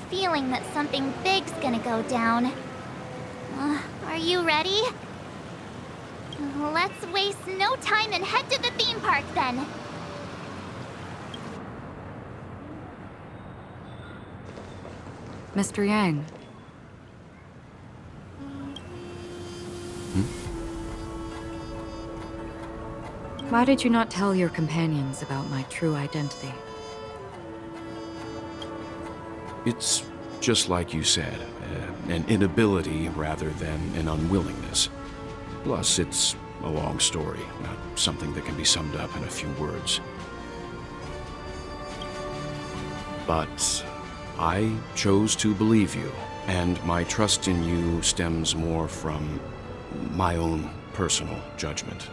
feeling that something big's gonna go down. Are you ready? Let's waste no time and head to the theme park then. Mr. Yang. Why did you not tell your companions about my true identity? It's just like you said, an inability rather than an unwillingness. Plus, it's a long story, not something that can be summed up in a few words. But I chose to believe you, and my trust in you stems more from my own personal judgment.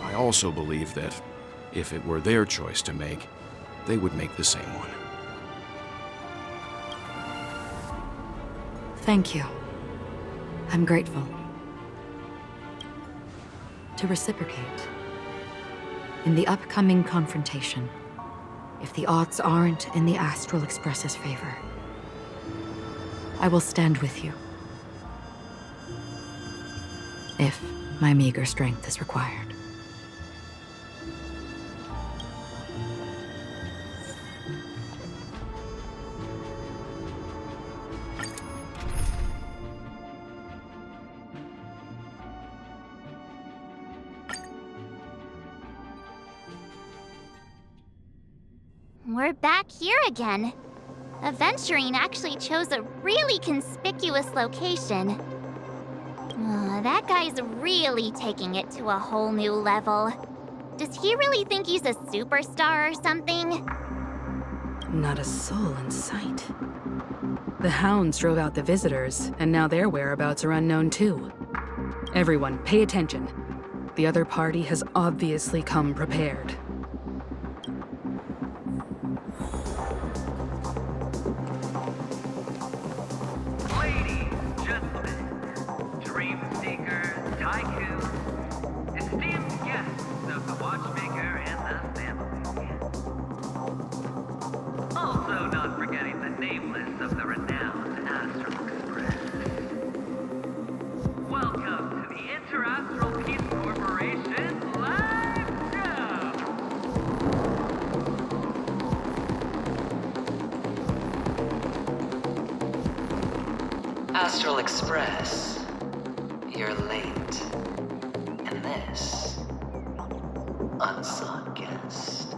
I also believe that if it were their choice to make, they would make the same one. Thank you. I'm grateful. To reciprocate, in the upcoming confrontation, if the odds aren't in the Astral Express's favor, I will stand with you. If my meager strength is required. We're back here again. Aventurine actually chose a really conspicuous location. That guy's really taking it to a whole new level. Does he really think he's a superstar or something? Not a soul in sight. The hounds drove out the visitors, and now their whereabouts are unknown too. Everyone, pay attention. The other party has obviously come prepared. Astral Express, you're late. And this, unsought guest.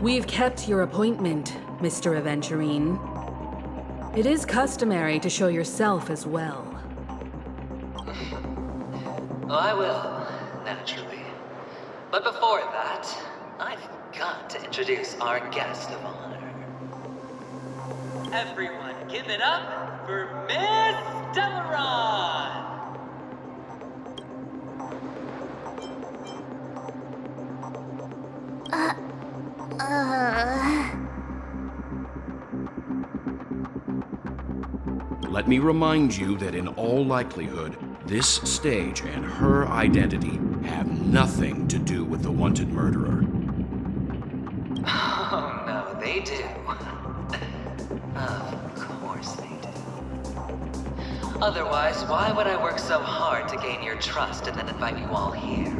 We've kept your appointment, Mr. Aventurine. It is customary to show yourself as well. I will, naturally. But before that, I've got to introduce our guest of honor. Everyone, give it up for Miss Delaron! Let me remind you that in all likelihood, this stage and her identity have nothing to do with the wanted murderer. Oh, no, they do. Of course they do. Otherwise, why would I work so hard to gain your trust and then invite you all here?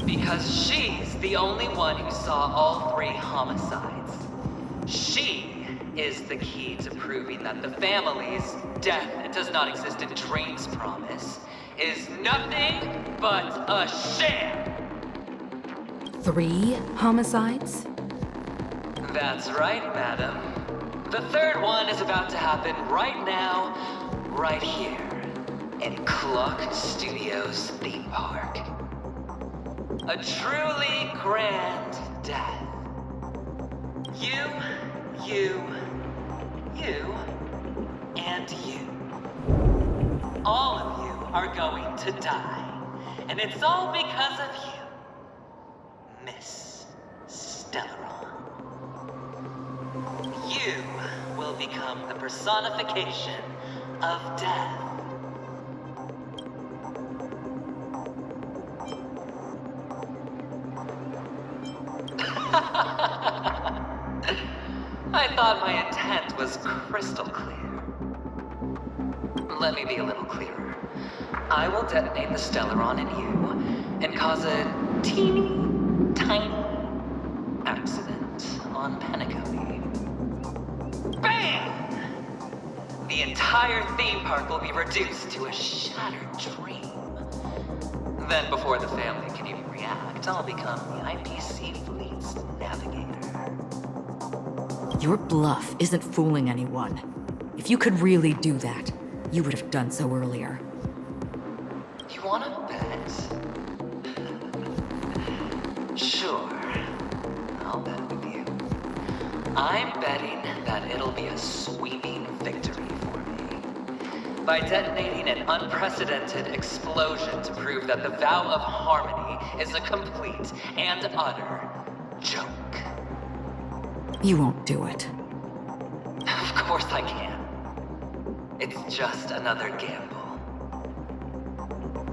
Because she's the only one who saw all 3 homicides. She is the key to proving that the family's death does not exist in Dream's promise is nothing but a sham! 3 homicides? That's right, madam. The 3rd one is about to happen right now, right here, in Clock Studios theme park. A truly grand death. You, and you. All of you are going to die. And it's all because of you, Miss Stellaron. You will become the personification of death. thought my intent was crystal clear. Let me be a little clearer. I will detonate the Stellaron in you and cause a teeny, tiny accident on Penacony. Bam! The entire theme park will be reduced to a shattered dream. Then before the family can even react, I'll become the IPC fleet's navigator. Your bluff isn't fooling anyone. If you could really do that, you would have done so earlier. You wanna bet? Sure. I'll bet with you. I'm betting that it'll be a sweeping victory for me. By detonating an unprecedented explosion to prove that the vow of harmony is a complete and utter joke. You won't do it. Of course I can. It's just another gamble.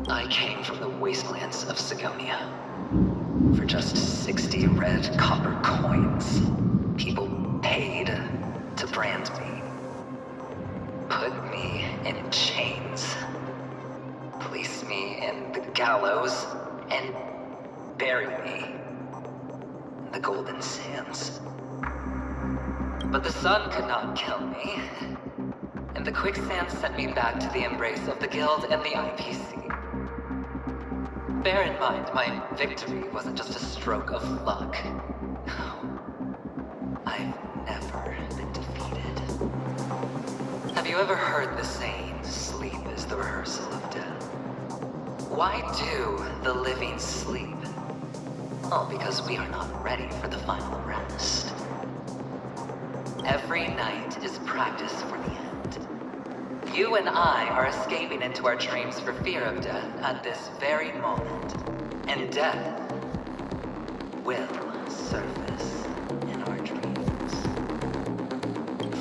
I came from the wastelands of Sigonia. For just 60 red copper coins, people paid to brand me. Put me in chains. Place me in the gallows and bury me in the golden sands. But the sun could not kill me, and the quicksand sent me back to the embrace of the Guild and the IPC. Bear in mind, my victory wasn't just a stroke of luck. I've never been defeated. Have you ever heard the saying, sleep is the rehearsal of death? Why do the living sleep? Oh, because we are not ready for the final rest. Every night is practice for the end. You and I are escaping into our dreams for fear of death at this very moment. And death will surface in our dreams.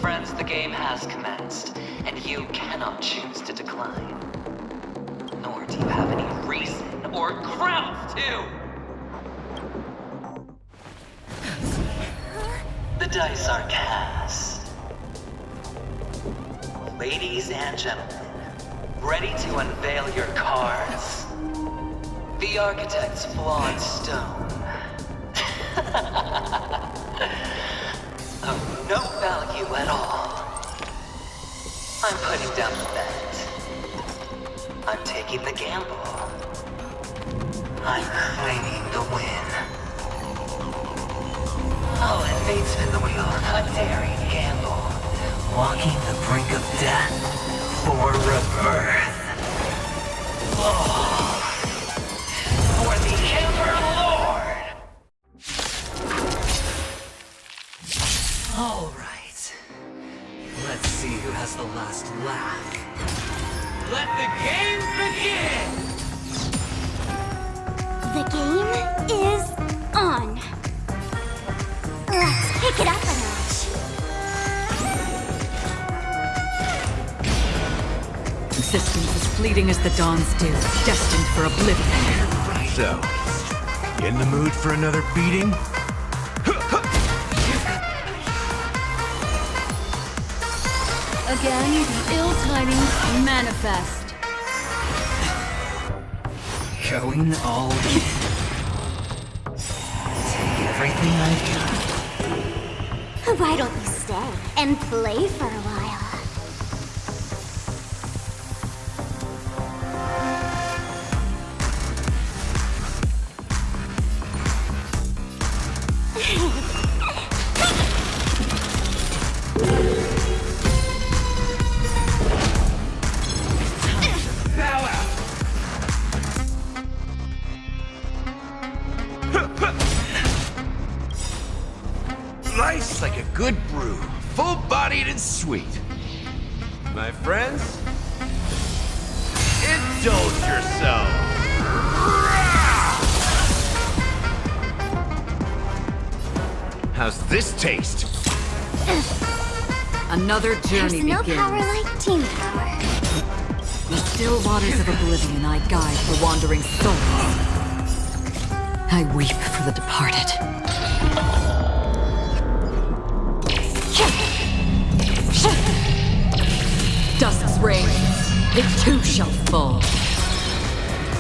Friends, the game has commenced, and you cannot choose to decline. Nor do you have any reason or grounds to! The dice are cast. Ladies and gentlemen, ready to unveil your cards? The architect's flawed stone. Of no value at all. I'm putting down the bet. I'm taking the gamble. I'm claiming the win. I'll invade spin the wheel, a daring gamble. Walking the brink of death for rebirth. Oh, for the Emperor Lord! All right. Let's see who has the last laugh. Let the game begin! The game is on. Let's pick it up a notch. Existence as fleeting as the dawn's dew, destined for oblivion. So, you in the mood for another beating? Again, the ill tidings manifest. Going all in. Take everything I've got. Why don't you stay and play for a while? Nice like a good brew, full-bodied and sweet. My friends, indulge yourselves. How's this taste? Another journey There's no begins. power like team power. The still waters of oblivion I guide for wandering souls. I weep for the departed. reigns, it too shall fall.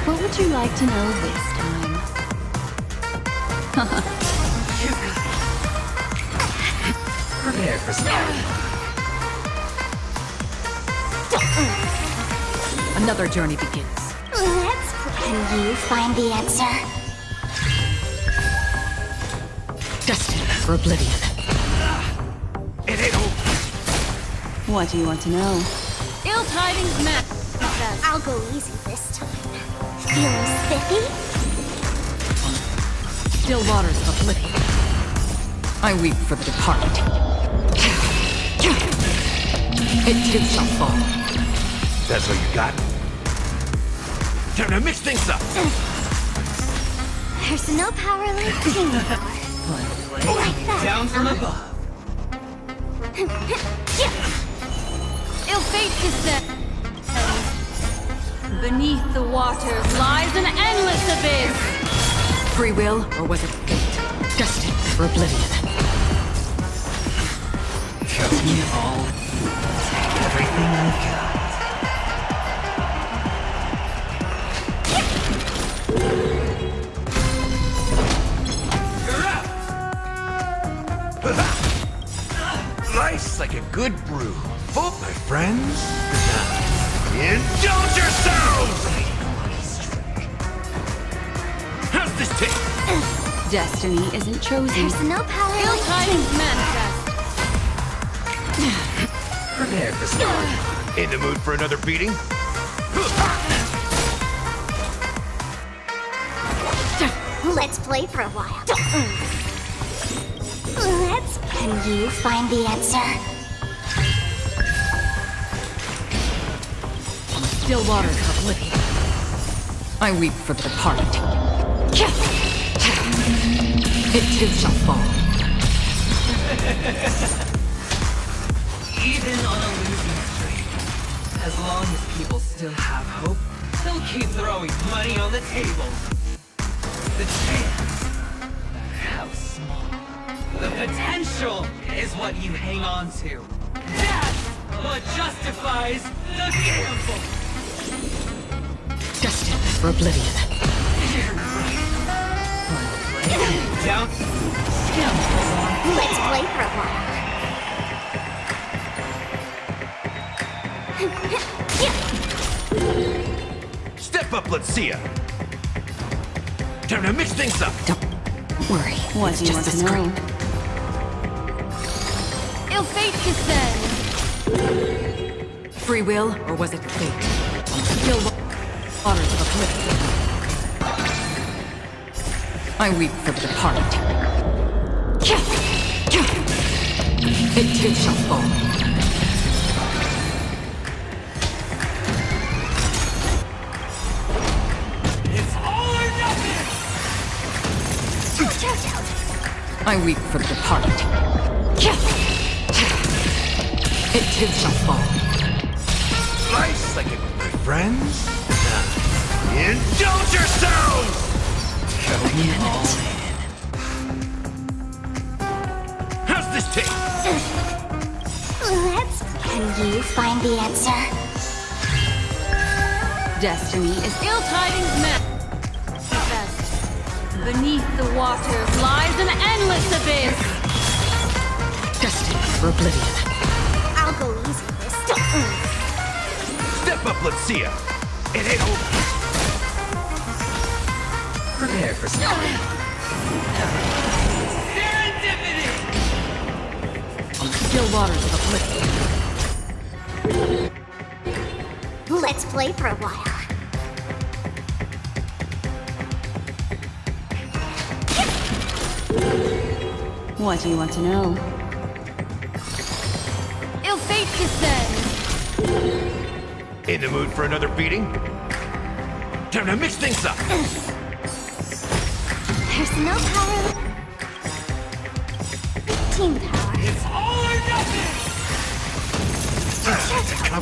What would you like to know this time? Prepare for sparring. Another journey begins. Let's Can you find the answer? Destined for oblivion. It ain't over. What do you want to know? Ill tidings met. I'll go easy this time. Feeling spiffy? Still waters of oblivion. I weep for the departed. It too shall fall. That's all you got? Time to mix things up. There's no power like teamwork. Like that. Down from above. Ill fate descends. Beneath the waters lies an endless abyss. Free will, or was it fate? Destined for oblivion. Tell me all. Take everything I've got. You're out! Life's like a good brew. Full, my friends. Indulge yourselves! How's this taste? Destiny isn't chosen. There's no power Ill like tidings manifest. Prepare for starting. In the mood for another beating? Let's play for a while. Can you find the answer? Still waters of oblivion. I weep for the departed. It too shall fall. Even on a losing streak, as long as people still have hope, they'll keep throwing money on the table. The chance, no matter how small, the potential is what you hang on to. That's what justifies the gamble. Destined for oblivion. Down. Let's play for a while. Step up, let's see ya. Time to mix things up. Don't worry. What it's do you just want a to know? scream. Ill fate descends. Free will, or was it fate? Still waters of oblivion. I weep for the departed. It too shall fall. It's all or nothing! I weep for the departed. It too shall fall. Life's like a my friends. Indulge yourselves! Going all in. How's this taste? Can you find the answer? Destiny is ill tidings manifest. Beneath the waters lies an endless abyss. Destined for oblivion. I'll go easy this time. Step up, let's see ya. It ain't over. Prepare for starting. Serendipity! Still waters of oblivion. Let's play for a while. What do you want to know? Ill fate descends. In the mood for another beating? Time to mix things up. There's no power. Team power. It's all or nothing!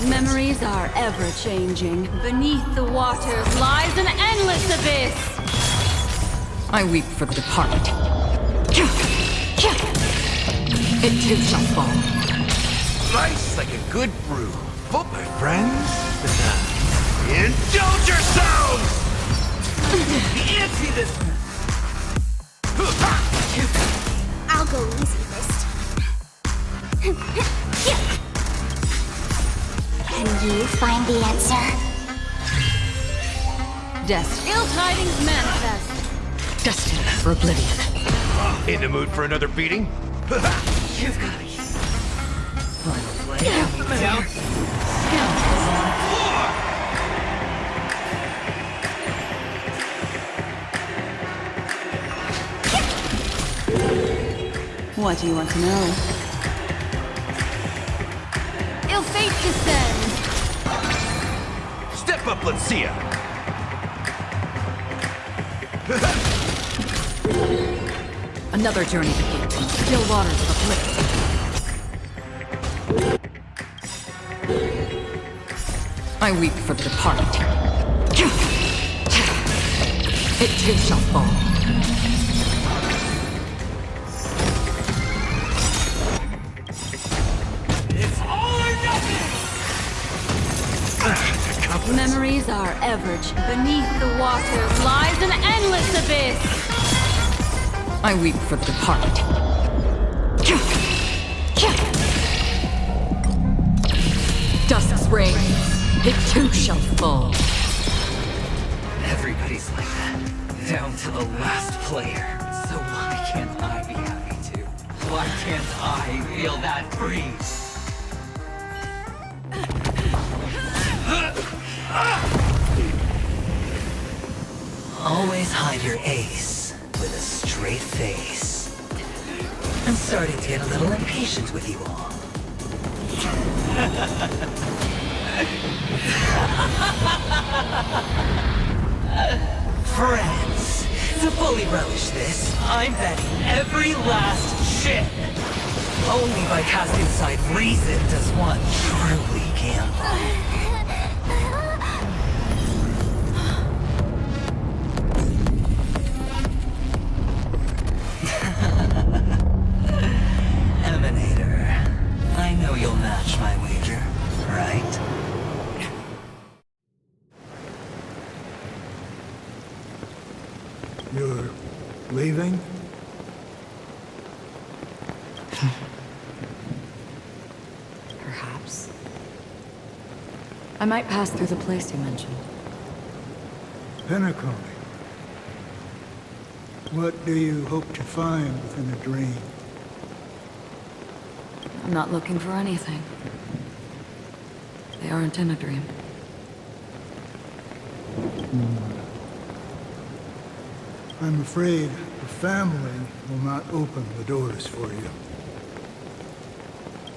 Memories are ever changing. Beneath the waters lies an endless abyss. I weep for the departed. It too shall fall. Life's like a good brew. my friends. Indulge yourselves! Empty this. I'll go easy first. Can you find the answer? Ill tidings manifest. Destined for oblivion. In the mood for another beating? You've got it. Final play. Down. Scoundrels on the floor. What do you want to know? Ill fate descends. Step up, let's see ya. Another journey begins. Still waters of oblivion. I weep for the departed. It too shall fall. It's all or nothing. Memories are average. Beneath the waters lies an endless abyss. I weep for the departed. Dusk's reign, it too shall fall. Everybody's like that, down to the last player. So why can't I be happy too? Why can't I feel that free? Always hide your ace with a straight face. I'm starting to get a little impatient with you all. Friends, to fully relish this, I'm betting every last chip. Only by casting aside reason does one truly gamble. Emanator, I know you'll match my wager, right? You're leaving? Perhaps. I might pass through the place you mentioned. Penacony. What do you hope to find within a dream? I'm not looking for anything. They aren't in a dream. I'm afraid the family will not open the doors for you.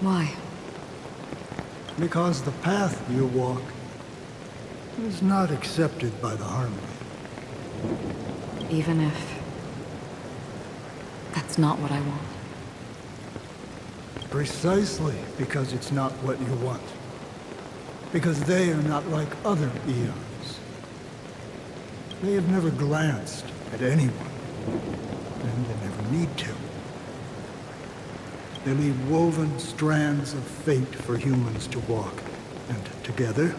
Why? Because the path you walk is not accepted by the Harmony. Even if that's not what I want. Precisely because it's not what you want. Because they are not like other eons. They have never glanced at anyone, and they never need to. They leave woven strands of fate for humans to walk, and together,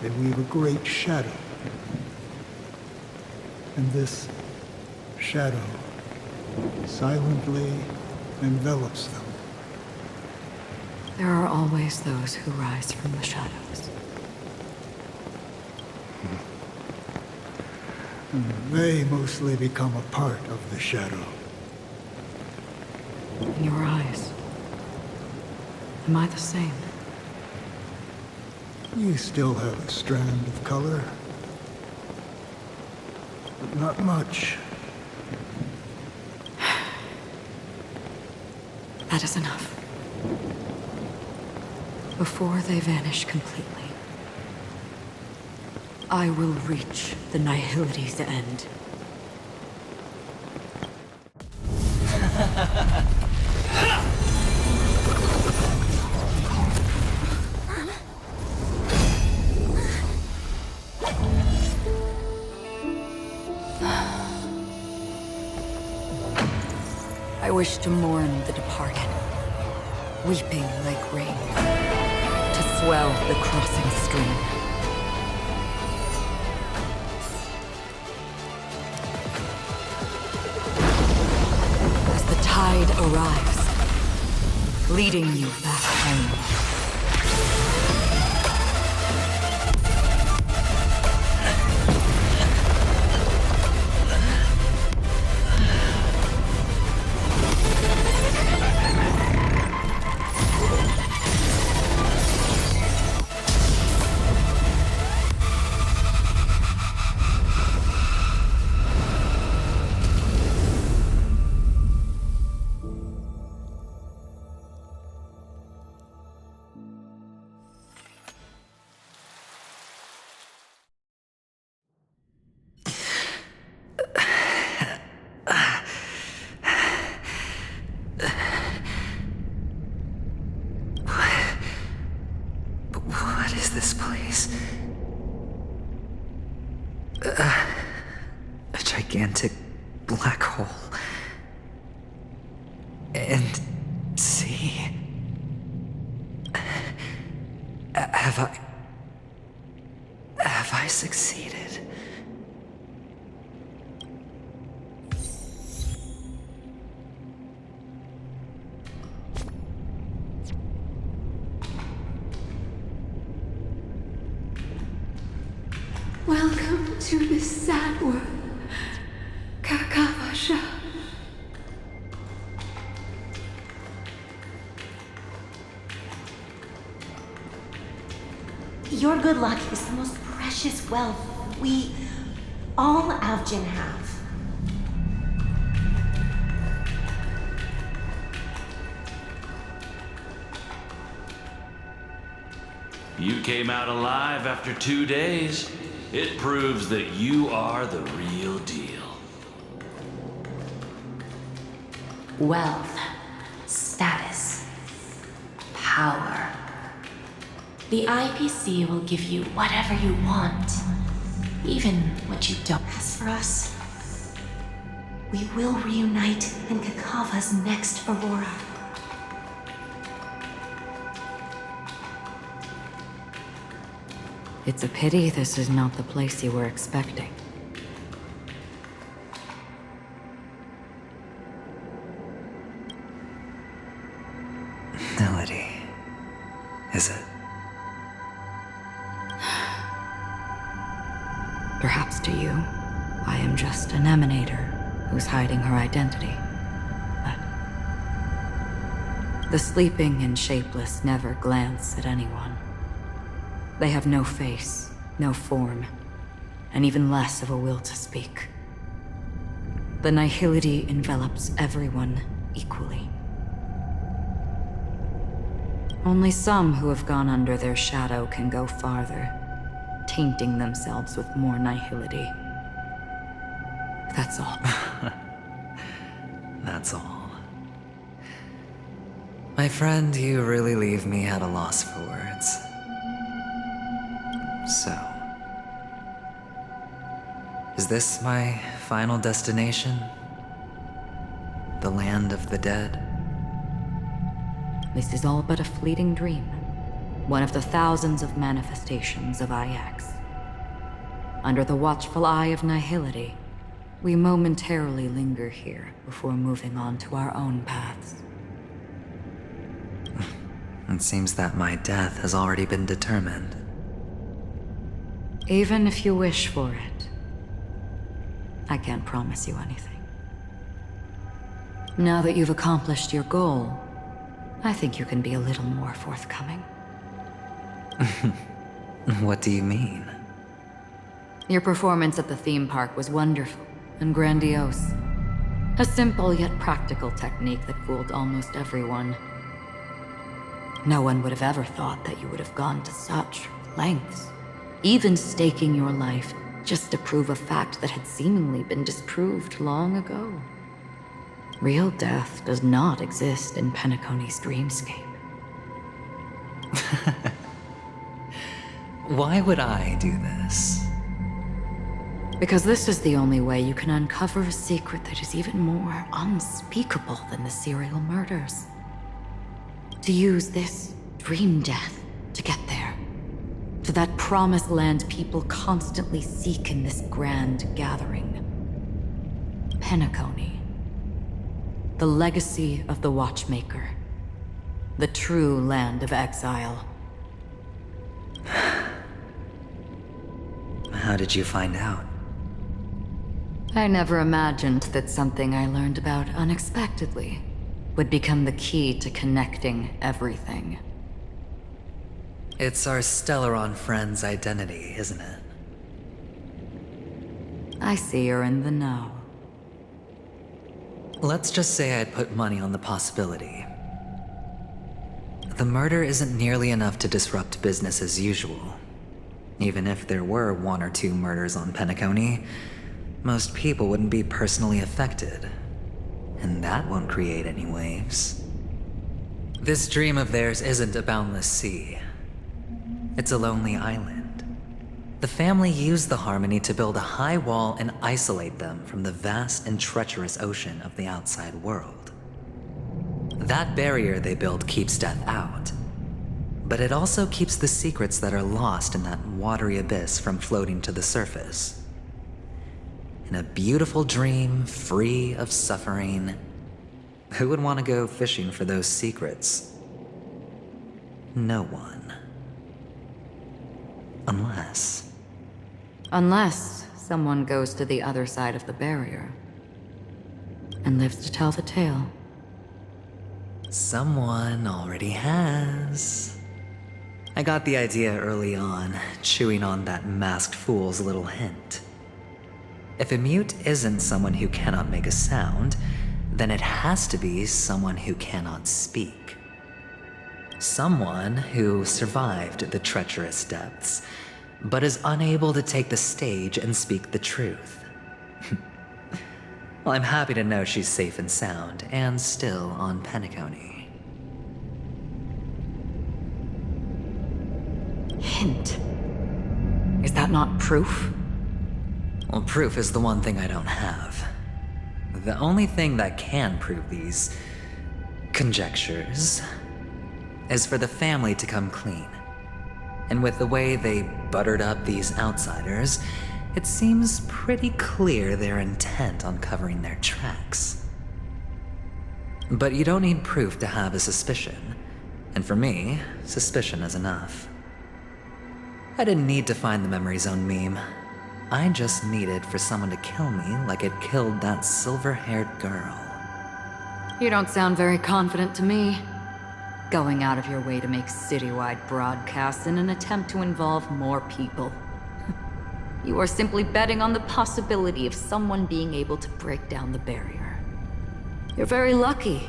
they weave a great shadow. And this shadow silently envelops them. There are always those who rise from the shadows. They mostly become a part of the shadow. In your eyes, am I the same? You still have a strand of color, but not much. That is enough. Before they vanish completely, I will reach the nihility's end. I wish to mourn the departed, weeping like rain, to to swell the crossing stream. As the tide arrives, leading you back home. What is this place? A gigantic black hole. And see. Have I succeeded? Welcome to this sad world, Kakavasha. Your good luck is the most precious wealth we, all Avgin, have. You came out alive after 2 days. It proves that you are the real deal. Wealth, status, power. The IPC will give you whatever you want, even what you don't. As for us, we will reunite in Kakava's next Aurora. It's a pity this is not the place you were expecting. Melody. Is it? Perhaps to you, I am just an emanator who's hiding her identity. But the sleeping and shapeless never glance at anyone. They have no face, no form, and even less of a will to speak. The nihility envelops everyone equally. Only some who have gone under their shadow can go farther, tainting themselves with more nihility. That's all. That's all. My friend, you really leave me at a loss for words. So, is this my final destination? The land of the dead? This is all but a fleeting dream. One of the thousands of manifestations of IX. Under the watchful eye of nihility, we momentarily linger here before moving on to our own paths. It seems that my death has already been determined. Even if you wish for it, I can't promise you anything. Now that you've accomplished your goal, I think you can be a little more forthcoming. What do you mean? Your performance at the theme park was wonderful and grandiose. A simple yet practical technique that fooled almost everyone. No one would have ever thought that you would have gone to such lengths, even staking your life just to prove a fact that had seemingly been disproved long ago. Real death does not exist in Penacony's dreamscape. Why would I do this? Because this is the only way you can uncover a secret that is even more unspeakable than the serial murders. To use this dream death To get there. To that promised land people constantly seek in this grand gathering. Penacony. The legacy of the Watchmaker. The true land of exile. How did you find out? I never imagined that something I learned about unexpectedly would become the key to connecting everything. It's our Stellaron friend's identity, isn't it? I see you're in the know. Let's just say I'd put money on the possibility. The murder isn't nearly enough to disrupt business as usual. Even if there were 1 or 2 murders on Penacony, most people wouldn't be personally affected. And that won't create any waves. This dream of theirs isn't a boundless sea. It's a lonely island. The family used the Harmony to build a high wall and isolate them from the vast and treacherous ocean of the outside world. That barrier they built keeps death out, but it also keeps the secrets that are lost in that watery abyss from floating to the surface. In a beautiful dream, free of suffering, who would want to go fishing for those secrets? No one. Unless someone goes to the other side of the barrier and lives to tell the tale. Someone already has. I got the idea early on, chewing on that masked fool's little hint. If a mute isn't someone who cannot make a sound, then it has to be someone who cannot speak. Someone who survived the treacherous depths, but is unable to take the stage and speak the truth. Well, I'm happy to know she's safe and sound, and still on Penacony. Hint. Is that not proof? Well, proof is the one thing I don't have. The only thing that can prove these conjectures is for the family to come clean. And with the way they buttered up these outsiders, it seems pretty clear they're intent on covering their tracks. But you don't need proof to have a suspicion. And for me, suspicion is enough. I didn't need to find the Memory Zone meme. I just needed for someone to kill me like it killed that silver-haired girl. You don't sound very confident to me. Going out of your way to make citywide broadcasts in an attempt to involve more people. You are simply betting on the possibility of someone being able to break down the barrier. You're very lucky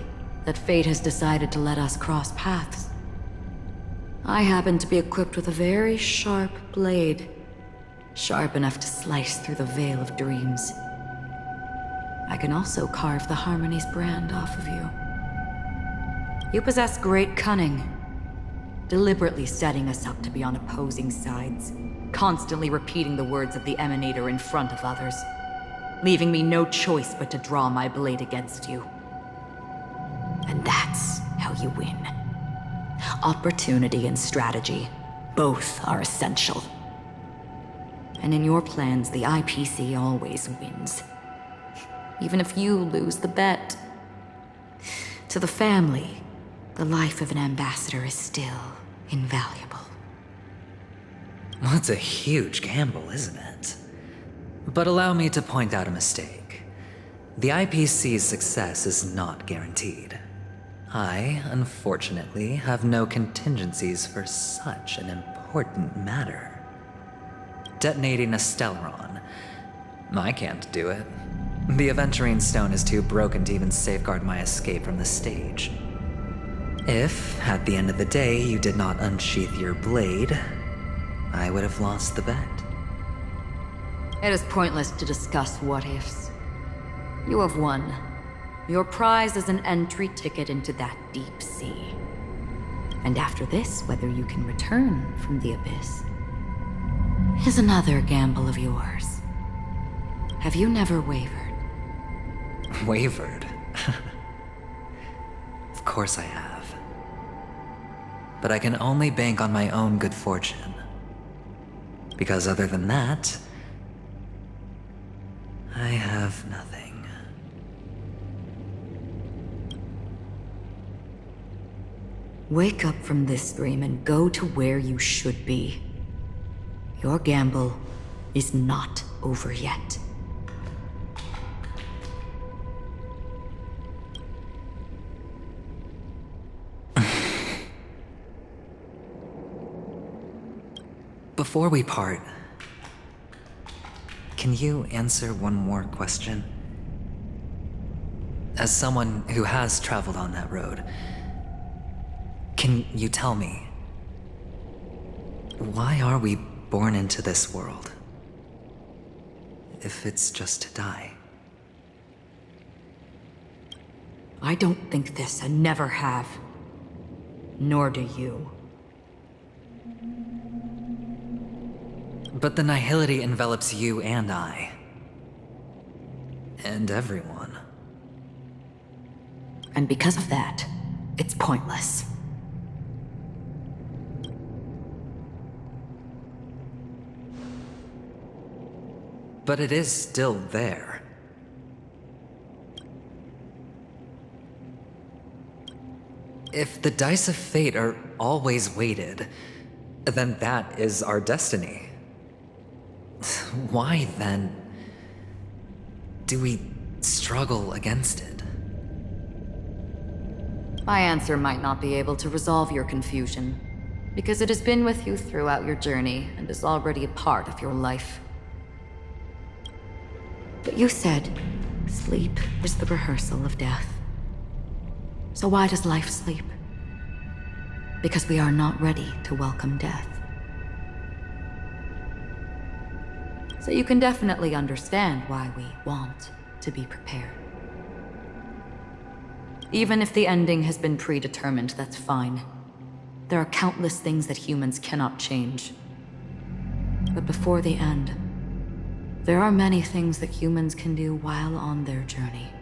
that fate has decided to let us cross paths. I happen to be equipped with a very sharp blade. Sharp enough to slice through the veil of dreams. I can also carve the Harmony's brand off of you. You possess great cunning, deliberately setting us up to be on opposing sides, constantly repeating the words of the Emanator in front of others, leaving me no choice but to draw my blade against you. And that's how you win. Opportunity and strategy, both are essential. And in your plans, the IPC always wins. Even if you lose the bet. To the family, the life of an ambassador is still invaluable. Well, it's a huge gamble, isn't it? But allow me to point out a mistake. The IPC's success is not guaranteed. I, unfortunately, have no contingencies for such an important matter. Detonating a Stellaron. I can't do it. The Aventurine Stone is too broken to even safeguard my escape from the stage. If, at the end of the day, you did not unsheath your blade, I would have lost the bet. It is pointless to discuss what-ifs. You have won. Your prize is an entry ticket into that deep sea. And after this, whether you can return from the abyss is another gamble of yours. Have you never wavered? Wavered? Of course I have. but I can only bank on my own good fortune. Because other than that, I have nothing. Wake up from this dream and go to where you should be. Your gamble is not over yet. Before we part, can you answer one more question? As someone who has traveled on that road, can you tell me, why are we born into this world? If it's just to die. I don't think this and never have. Nor do you. But the nihility envelops you and I. And everyone. And because of that, it's pointless. But it is still there. If the dice of fate are always weighted, then that is our destiny. Why, then, do we struggle against it? My answer might not be able to resolve your confusion, because it has been with you throughout your journey and is already a part of your life. But you said, sleep is the rehearsal of death. So why does life sleep? Because we are not ready to welcome death. So you can definitely understand why we want to be prepared. Even if the ending has been predetermined, that's fine. There are countless things that humans cannot change. But before the end, there are many things that humans can do while on their journey.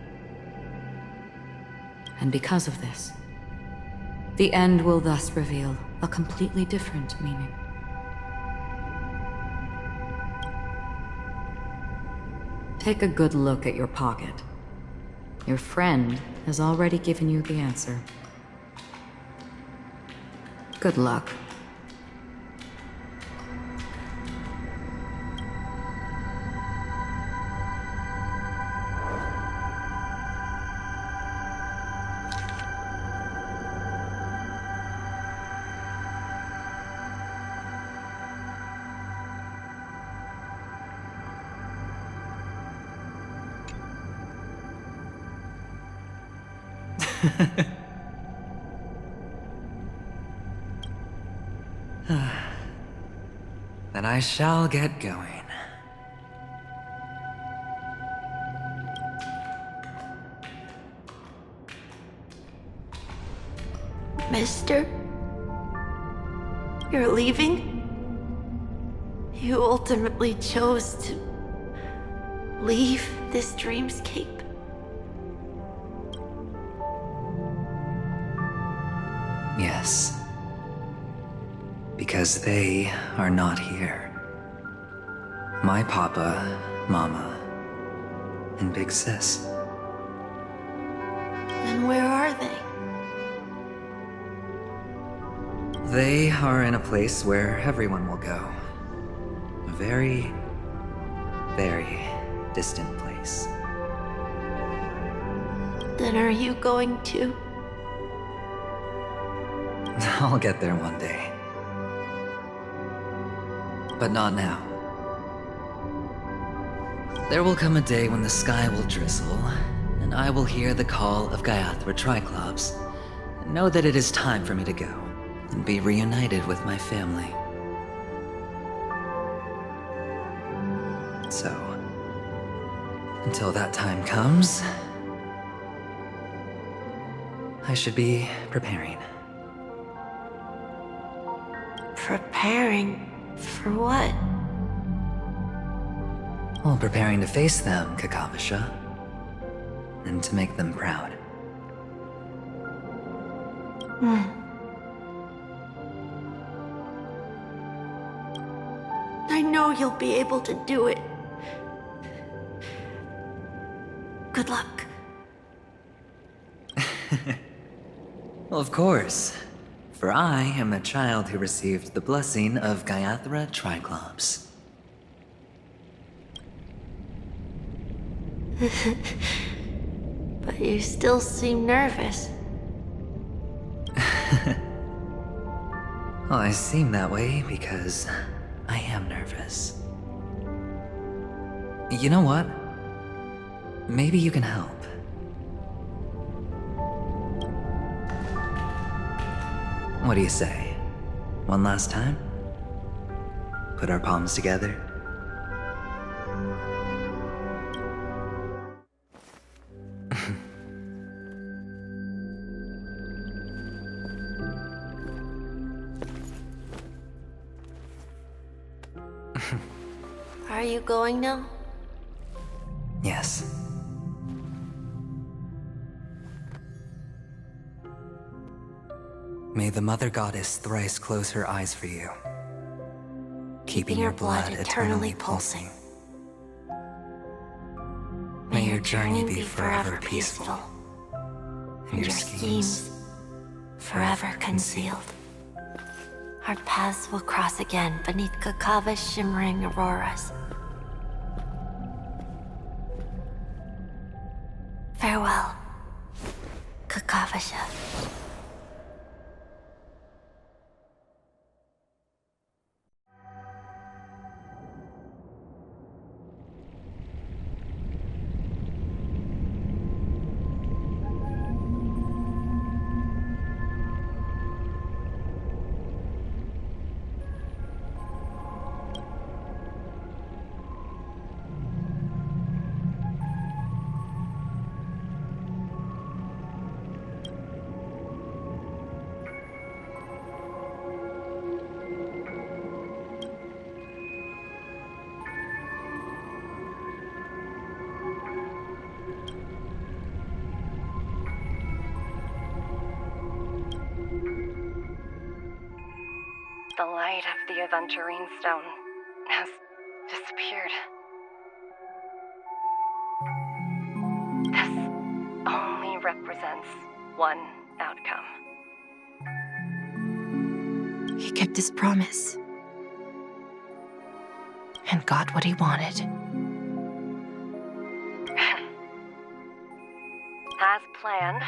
And because of this, the end will thus reveal a completely different meaning. Take a good look at your pocket. Your friend has already given you the answer. Good luck. Then I shall get going. Mister? You're leaving? You ultimately chose to leave this dreamscape? Yes. Because they are not here. My papa, mama, and big sis. Then where are they? They are in a place where everyone will go. A very, very distant place. Then are you going to? I'll get there one day. But not now. There will come a day when the sky will drizzle, and I will hear the call of Gaiathra Triclops, and know that it is time for me to go, and be reunited with my family. So, until that time comes, I should be preparing. Preparing for what? Well, preparing to face them, Kakavasha. And to make them proud. know you'll be able to do it. Good luck. Well, of course. For I am a child who received the blessing of Gaiathra Triclops. But you still seem nervous. Well, I seem that way because I am nervous. You know what? Maybe you can help. What do you say? One last time? Put our palms together? Are you going now? Yes. May the Mother Goddess thrice close her eyes for you, keeping your blood eternally pulsing. May your journey be forever peaceful, and your schemes forever concealed. Our paths will cross again beneath Kakava's shimmering auroras. Farewell, Kakavasha. The light of the Aventurine Stone has disappeared. This only represents one outcome. He kept his promise. And got what he wanted. As planned,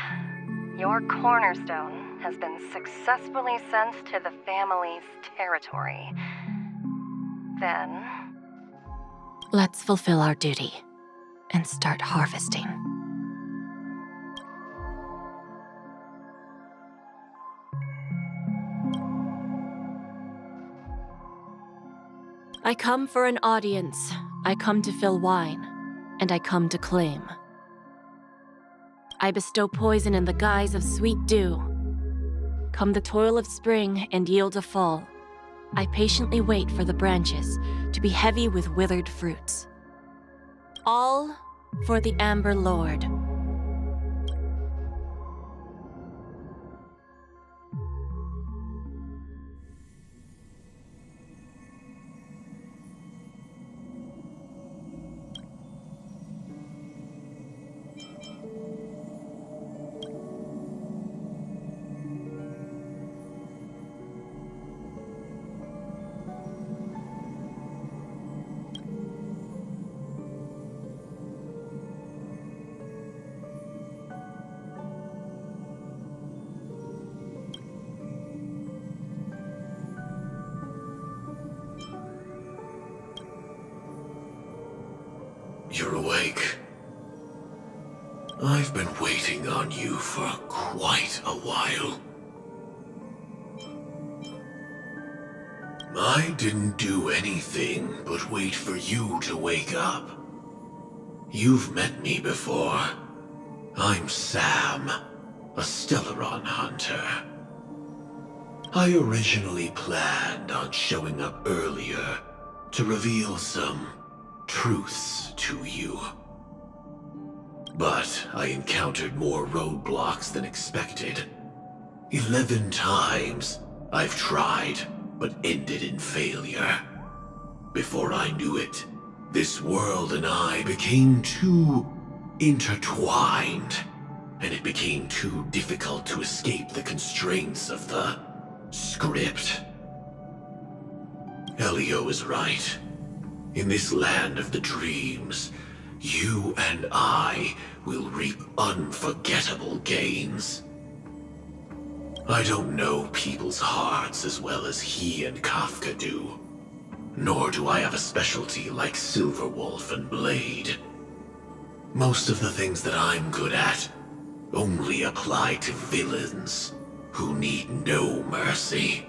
your cornerstone has been successfully sent to the family's territory. Then... let's fulfill our duty and start harvesting. I come for an audience. I come to fill wine, and I come to claim. I bestow poison in the guise of sweet dew. Come the toil of spring and yield a fall. I patiently wait for the branches to be heavy with withered fruits. All for the Amber Lord. You're awake. I've been waiting on you for quite a while. I didn't do anything but wait for you to wake up. You've met me before. I'm Sam, a Stellaron hunter. I originally planned on showing up earlier to reveal some truths to you. But I encountered more roadblocks than expected. 11 times I've tried, but ended in failure. Before I knew it, this world and I became too intertwined, and it became too difficult to escape the constraints of the script. Elio is right. In this land of the dreams, you and I will reap unforgettable gains. I don't know people's hearts as well as he and Kafka do. Nor do I have a specialty like Silverwolf and Blade. Most of the things that I'm good at only apply to villains who need no mercy.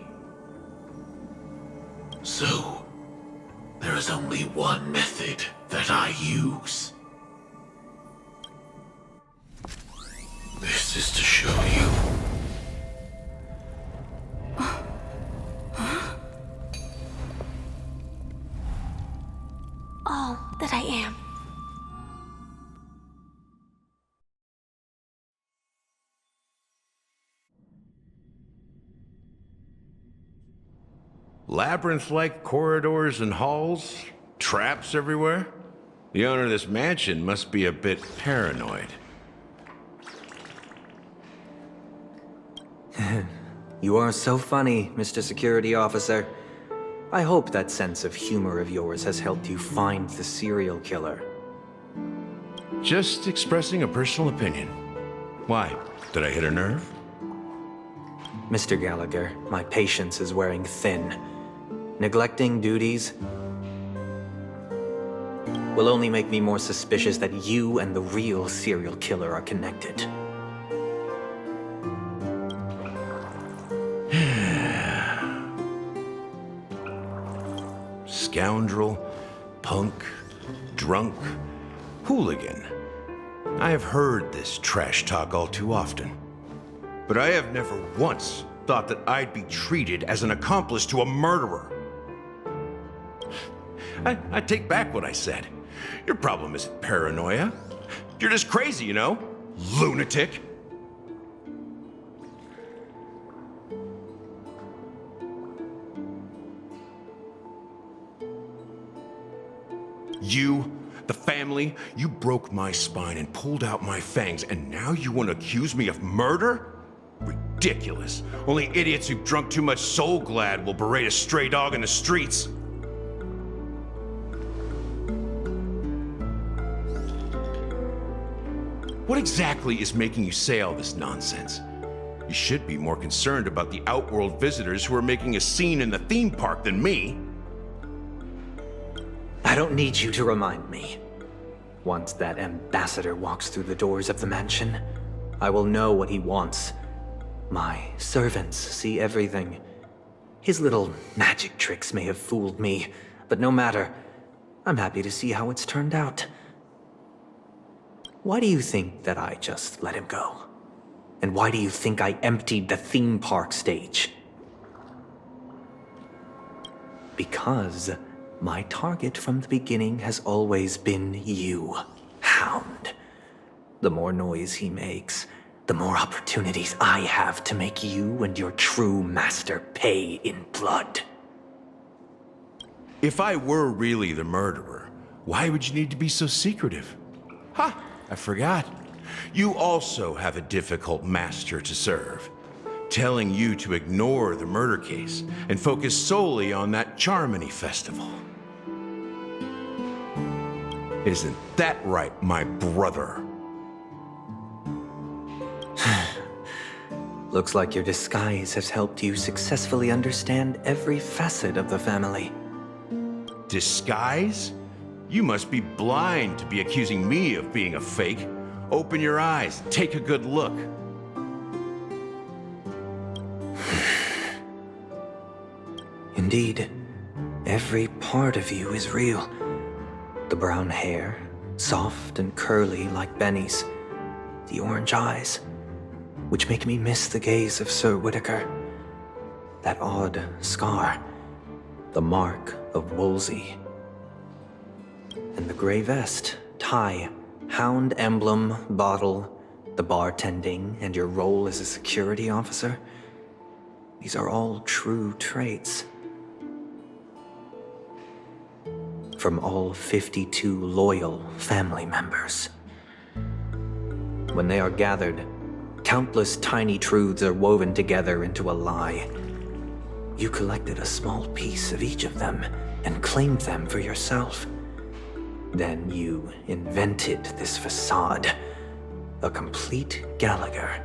So, there is only one method that I use. This is to show you. All that I am. Labyrinth-like corridors and halls? Traps everywhere? The owner of this mansion must be a bit paranoid. You are so funny, Mr. Security Officer. I hope that sense of humor of yours has helped you find the serial killer. Just expressing a personal opinion. Why? Did I hit a nerve? Mr. Gallagher, my patience is wearing thin. Neglecting duties will only make me more suspicious that you and the real serial killer are connected. Scoundrel, punk, drunk, hooligan. I have heard this trash talk all too often. But I have never once thought that I'd be treated as an accomplice to a murderer. I take back what I said. Your problem isn't paranoia. You're just crazy, you know? Lunatic. You, the family, you broke my spine and pulled out my fangs, and now you want to accuse me of murder? Ridiculous. Only idiots who've drunk too much Soul Glad will berate a stray dog in the streets. What exactly is making you say all this nonsense? You should be more concerned about the Outworld visitors who are making a scene in the theme park than me. I don't need you to remind me. Once that ambassador walks through the doors of the mansion, I will know what he wants. My servants see everything. His little magic tricks may have fooled me, but no matter. I'm happy to see how it's turned out. Why do you think that I just let him go? And why do you think I emptied the theme park stage? Because my target from the beginning has always been you, Hound. The more noise he makes, the more opportunities I have to make you and your true master pay in blood. If I were really the murderer, why would you need to be so secretive? Ha! I forgot. You also have a difficult master to serve, telling you to ignore the murder case and focus solely on that Charmony festival. Isn't that right, my brother? Looks like your disguise has helped you successfully understand every facet of the family. Disguise? You must be blind to be accusing me of being a fake. Open your eyes, take a good look. Indeed, every part of you is real. The brown hair, soft and curly like Benny's. The orange eyes, which make me miss the gaze of Sir Whitaker. That odd scar, the mark of Wolsey. And the gray vest, tie, hound emblem, bottle, the bartending, and your role as a security officer. These are all true traits. from all 52 loyal family members. When they are gathered, countless tiny truths are woven together into a lie. You collected a small piece of each of them and claimed them for yourself. Then you invented this facade, a complete Gallagher.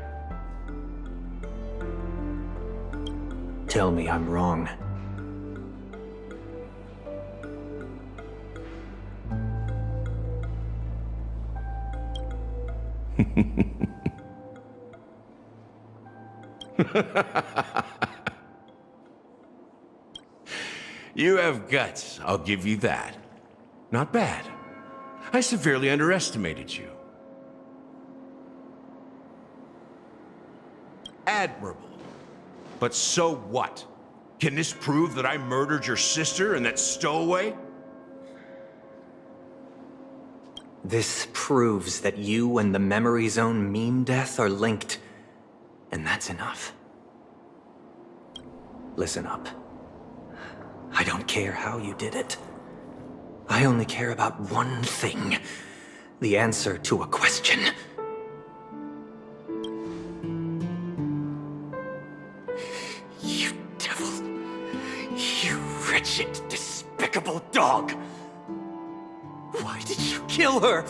Tell me I'm wrong. You have guts, I'll give you that. Not bad. I severely underestimated you. Admirable. But so what? Can this prove that I murdered your sister and that stowaway? This proves that you and the Memory Zone meme death are linked, and that's enough. Listen up. I don't care how you did it. I only care about one thing. The answer to a question. You devil. You wretched, despicable dog. Why did you kill her?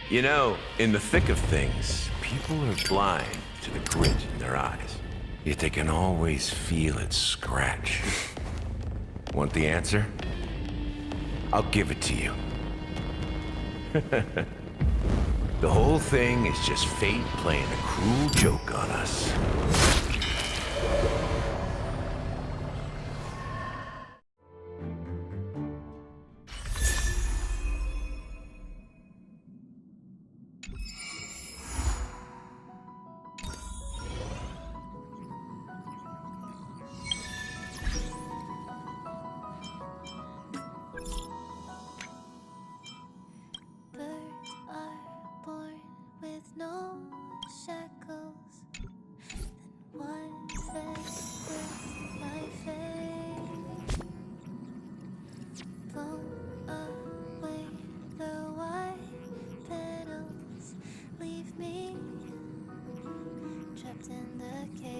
You know, in the thick of things, people are blind to the grit in their eyes. Yet they can always feel it scratch. Want the answer? I'll give it to you. The whole thing is just fate playing a cruel joke on us. Birds are born with no shackles. Then one fed with my fate. Blown away the white petals, leave me trapped in the cage.